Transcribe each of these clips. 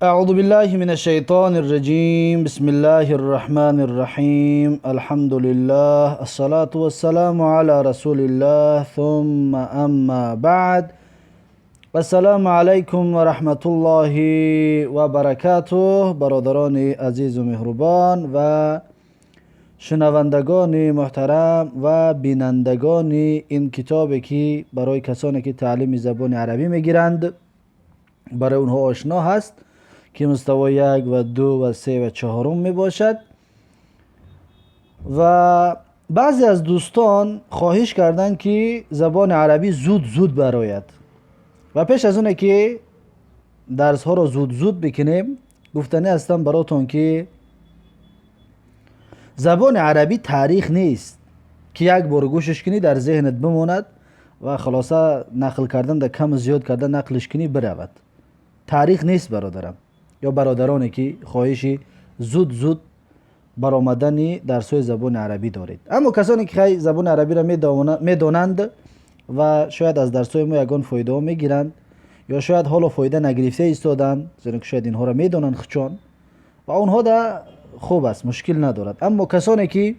أعوذ بالله من الشيطان الرجيم. بسم الله الرحمن الرحيم. الحمد لله، الصلاة والسلام على رسول الله، ثم أما بعد. السلام عليكم ورحمة الله وبركاته. برادران عزیز و مهربان و شنوندگان محترم و بینندگان این کتابی که برای کسانی که تعلیم زبان عربی میگیرند برای اونها آشنا هست که مستوی 1 و 2 و 3 و 4 می باشد. و بعضی از دوستان خواهش کردند که زبان عربی زود براید و پیش از اونه که درس ها رو زود بکنیم گفتنی هستم براتون که زبان عربی تاریخ نیست که یک بار گوشش کنی در ذهنت بماند و خلاصه نقل کردن در کم زیاد کردن نقلش کنی برود. تاریخ نیست برادرم یا برادرانی که خواهشی زود برآمدن درس‌های زبان عربی دارید. اما کسانی که خیلی زبان عربی را میدانند و شاید از درس‌های ما یگان فایده میگیرند یا شاید حالا فایده نگرفته ایستادند، زیرا که شاید اینها را میدانند خچان و اونها دا خوب است، مشکل ندارد. اما کسانی که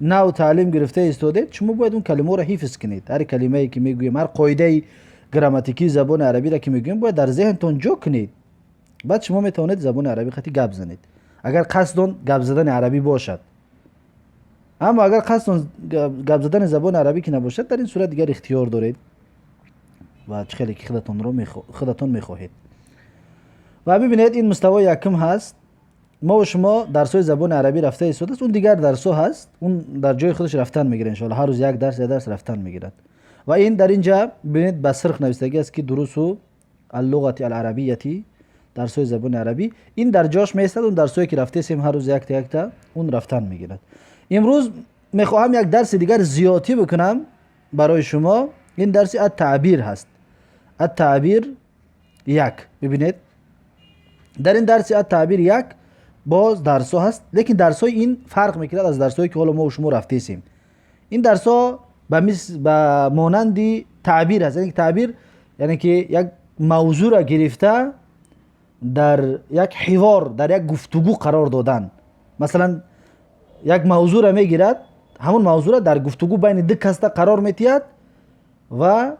نو تعلیم گرفته ایستاده، شما باید اون کلمه را حفظ کنید. هر کلمه‌ای که میگویم، هر قاعده گراماتیکی زبان عربی را که میگویم باید در ذهنتون جا کنید. بعد شما میتونید زبان عربی خطی گپ زنید اگر قصدون گپ زدن عربی باشد. اما اگر قصدون گپ زدن زبان عربی که نباشد، در این صورت دیگر اختیار دارید و چه خیلی که خودتون میخواهید. و ببینید این مستوی یکم هست. ما و شما درس‌های زبان عربی رفته ایستاده است، اون دیگر درس‌ها هست، اون در جای خودش رفتن میگیره. ان شاء الله هر روز یک درس رفتن میگیرد. و این در اینجا ببینید به سرخ نوشتگی است که دروس اللغة العربیه، درس‌های زبان عربی. این در جاش میستد، اون درسایی که رفته سیم هر روز یک تا اون رفتن میگیرد. امروز میخواهم یک درس دیگر زیاتی بکنم برای شما. این درس التعبیر هست. التعبیر یک. ببینید در این درس التعبیر یک باز درس ها هست، لیکن درس های این فرق میکند از درس هایی که حالا ما و شما رفته سیم. این درس ها به مانندی تعبیر هست، یعنی تعبیر یعنی که یک موضوع را گرفته در یک حوار، در یک گفتگو قرار دادن. مثلا یک موضوع را میگیرد، همون موضوع را در گفتگو بین دو کس قرار میتید و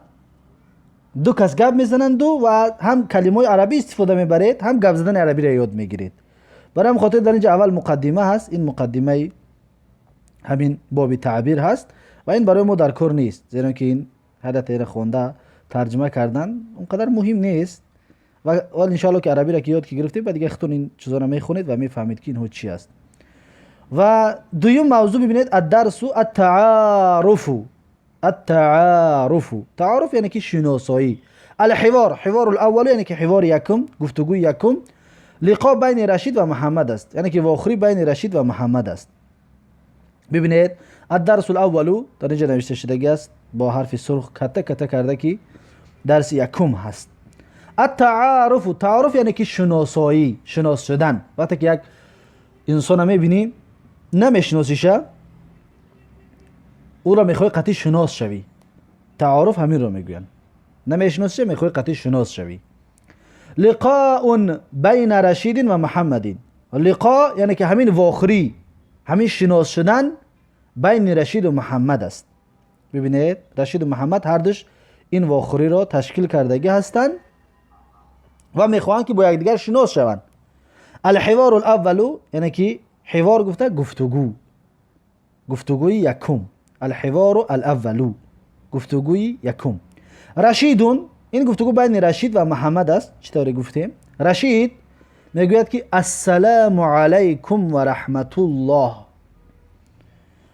دو کس گپ میزنند و هم کلمه عربی استفاده میبرید، هم گپ زدن عربی را یاد میگیرید. برای همین خاطر در اینجا اول مقدمه هست. این مقدمه همین باب تعبیر هست و این برای ما در کار نیست، زیرا که این حالت را خونده ترجمه کردن اونقدر مهم نیست. و ان شاء الله که عربی را که یاد گرفتید بعد دیگه خودتون این چیزا را میخونید و میفهمید که اینها چی است. و دویم موضوع ببینید الدرس التعارف. التعارف، تعارف یعنی که شناسایی. الحوار، حوار الاول یعنی که حوار یکم، گفتگوی یکم. لقاء بین رشید و محمد است، یعنی که واخری بین رشید و محمد است. ببینید الدرس الاول در اینجا نوشته شده است با حرف سرخ کته کرده که درس یکم هست. التعارف، تعارف یعنی که شناسایی، شناس شدن. وقتی که یک انسان میبینی نمیشناسیشه، او را میخوای قطعی شناس شوی. تعارف همین را میگوین. نمیشناسیشه میخوای قطعی شناس شوی. لقاء بین رشید و محمد. لقاء یعنی که همین واخری، همین شناس شدن بین رشید و محمد است. ببینید رشید و محمد هر دوش این واخری را تشکیل کردگی هستند و میخواهند که با یکدیگر شناس شوند. الحوار الاول یعنی که حوار گفته گفتگو، گفتگوی یکم. الحوار الاول، گفتگوی یکم. رشیدون، این گفتگو بین رشید و محمد است. چطوری گفتیم؟ رشید میگوید که السلام علیکم و رحمت الله.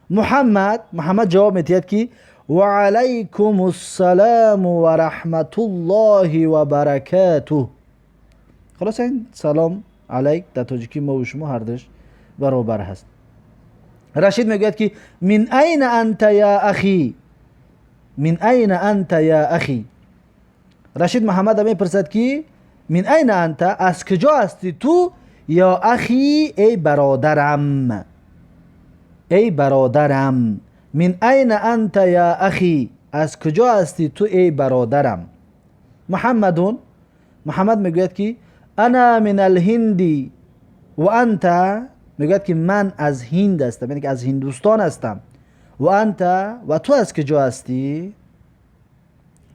محمد جواب میدهد که و علیکم السلام و رحمت الله و برکاته. خلاص این سلام علیک در تاجیکی ما و شما هر دوش برابر هست. رشید میگوید که من این انت یا اخی، من این انت یا اخی. رشید محمد میپرسد که من این انت، از کجا هستی تو؟ یا اخی، ای برادرم، ای برادرم. من این انت یا اخی، از کجا هستی تو ای برادرم. محمد میگوید که انا من الهندی و انت، میگوید که من از هند هستم، یعنی که از هندوستان هستم. و انت، و تو از کجا هستی؟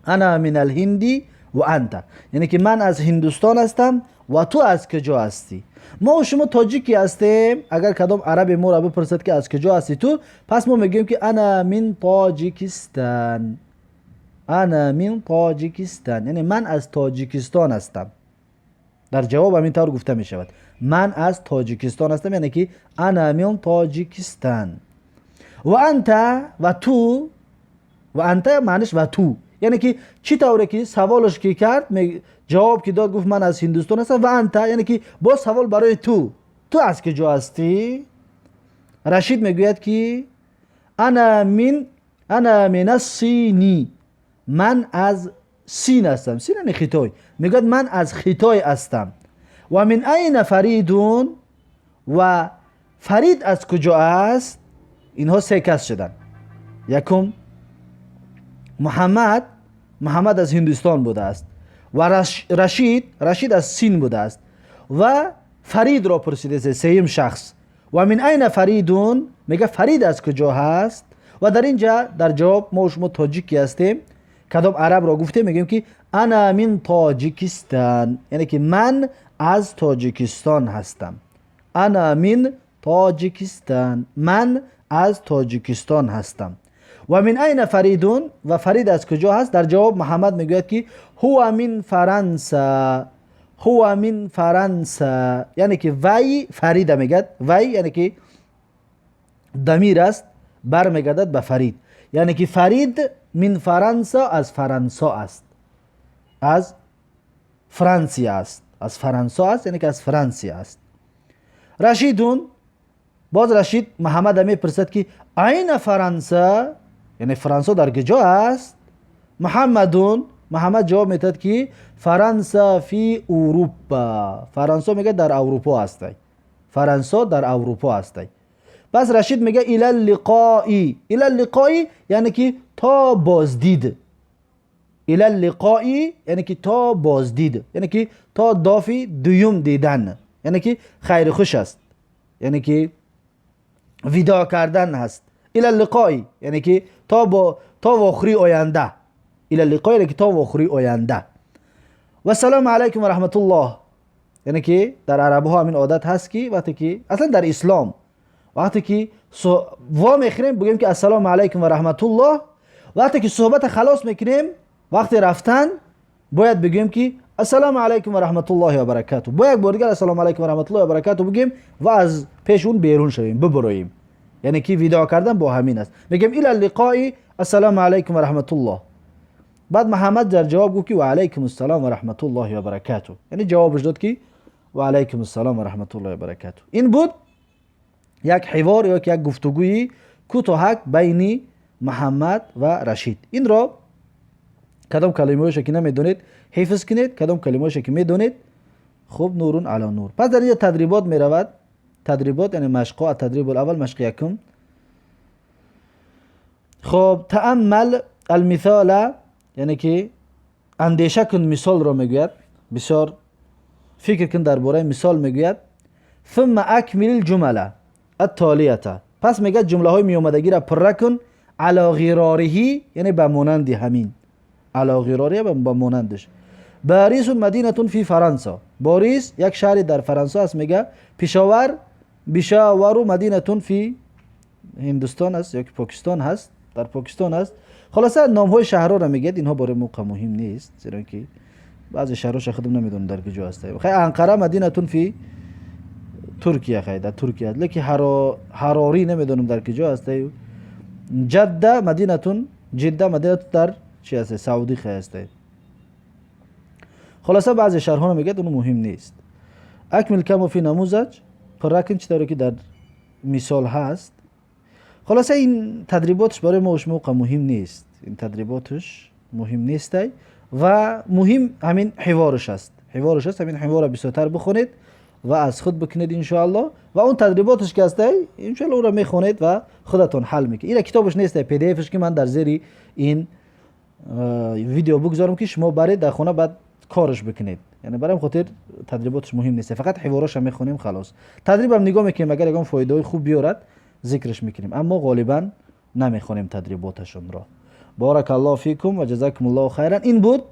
انا من الهندی و انت، یعنی که من از هندوستان هستم و تو از کجا هستی. ما و شما تاجیکی هستیم. اگر کدام عرب ما را بپرسد که از کجا هستی تو، پس ما میگیم که انا من تاجیکستان. انا من تاجیکستان، یعنی من از تاجیکستان هستم. در جواب همین طور گفته می شود من از تاجیکستان هستم، یعنی که انا من تاجیکستان. و انت، و تو، و انت معنیش و تو، یعنی که چی طوره که سوالش که کرد جواب که داد گفت من از هندوستان هستم. و انت یعنی که با سوال برای تو از کجا هستی؟ رشید میگوید که انا من الصینی، من از سین هستم. سین یعنی خیتای. میگوید من از خیتای هستم. و من این فریدون، و فرید از کجا است؟ اینها سه کس شدن. یکم محمد از هندوستان بوده است. و رشید از سین بوده است. و فرید را پرسیده سیم شخص. و من این فریدون، میگه فرید از کجا هست؟ و در اینجا در جواب ما و شما تاجیکی هستیم. کدام عرب را گفته میگیم که انا من تاجیکستان، یعنی که من از تاجیکستان هستم. انا من تاجیکستان، من از تاجیکستان هستم. و من این فریدون، و فرید از کجا هست؟ در جواب محمد میگوید که هو من فرانسه. هو من فرانسه، یعنی که وی فرید میگد. وی یعنی که ضمیر است برمیگردد به فرید، یعنی که فرید من فرانسه، از فرانسه است، از فرانسه است، از فرانسه است، یعنی که از فرانسه است. رشیدون، باز رشید محمد می پرسد که این فرانسه، یعنی فرانسه در کجا است؟ محمد جواب میداد که فرانسه فی اروپا. فرانسه میگه در اروپا است. فرانسه در اروپا است. پس رشید میگه الی اللقاء. الی اللقاء یعنی که تا بازدید. الی اللقاء یعنی که تا بازدید، یعنی که تا دافی دوم دیدن، یعنی که خیر خوش است، یعنی که ویدا کردن هست. الی اللقاء یعنی که تا آخری آینده. الی اللقاء یعنی که تا آخری آینده. و سلام علیکم و رحمت الله، یعنی که در عرب ها همین عادت هست که وقتی که اصلا در اسلام وقتی که وا میخریم بگیم که السلام علیکم و رحمت الله. وقتی که صحبت خلاص میکنیم، وقتی رفتن باید بگیم که السلام علیکم و رحمت الله و برکاته. با یک بار دیگر السلام علیکم و رحمت الله و برکاته بگیم و از پیش اون بیرون شویم، ببریم. یعنی که ویدا کردن با همین است. میگیم الی اللقاء، السلام علیکم و رحمت الله. بعد محمد در جواب گفت که و علیکم السلام و رحمت الله و برکاته، یعنی جوابش داد که و علیکم السلام و رحمت الله و برکاته. این بود یک حوار یا یک گفتگوی کوتاه بین محمد و رشید. این را کدام کلمه‌اش که نمیدونید حفظ کنید، کدام کلمه‌اش که میدونید خوب نورون علی نور. پس در اینجا تدریبات می رود. تدریبات یعنی مشق‌ها. تدریب الاول مشق یکم. خب تأمل المثال، یعنی که اندیشه کن مثال را میگوید. بسیار فکر کن درباره مثال میگوید. ثم اکمل الجمله التالیه، پس میگه جمله های می اومدگی را پر کن علی غراره، یعنی به مانند همین. علی غراره به مانندش. پاریس مدینه فی فرانسه، پاریس یک شهر در فرانسه است. میگه پیشاور مدینه فی هندوستان است یا پاکستان هست، در پاکستان است. خلاصه نام های شهرها را میگه. اینها برای موقع مهم نیست، زیرا که بعضی شهرها خودم نمیدونم در کجا هست. خیلی انقره مدینه فی ترکیه، خیلی در ترکیه است، لیکن حراری نمیدونم در کجا هست. جده مدینه در چی هست؟ سعودی هست. خلاصه بعضی شهرها میگه اون مهم نیست. اکمل کما فی نموذج، پراکن چطوری که در مثال هست. خلاصه این تدریباتش برای ما موقع مهم نیست. این تدریباتش مهم نیست و مهم همین حوارش است. همین حوار را بسیارتر بخونید و از خود بکنید ان شاء الله. و اون تدریباتش که هست ان شاء الله او را میخونید و خودتون حل میکنید. این کتابش نیست، پی دی افش که من در زیر این ویدیو بگذارم که شما برید در خونه بعد کارش بکنید. یعنی برام خاطر تدریباتش مهم نیست، فقط حواراش هم میخونیم خلاص. تدریب هم نگاه میکنیم اگر یگان فایده خوب بیارد ذکرش میکنیم، اما غالبا نمیخونیم تدریباتشون را. بارک الله فیکم و جزاکم الله خیرا. این بود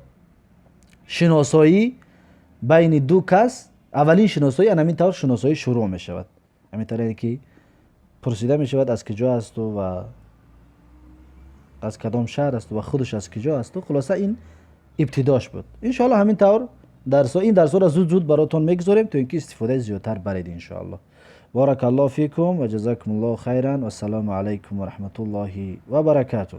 شناسایی بین دو کس. اولین شناسایی همین طور شناسایی شروع می شود، همین طوری که پرسیده می شود از کجا است و از کدام شهر است و خودش از کجا است و خلاصه این ابتداش بود. ان شاء الله همین طور این درس را زود زود براتون میگذاریم تا اینکه استفاده زیادتر برید ان شاء الله. بارک الله فیکم و جزاکم الله خیرا و السلام علیکم و رحمت الله و برکاته.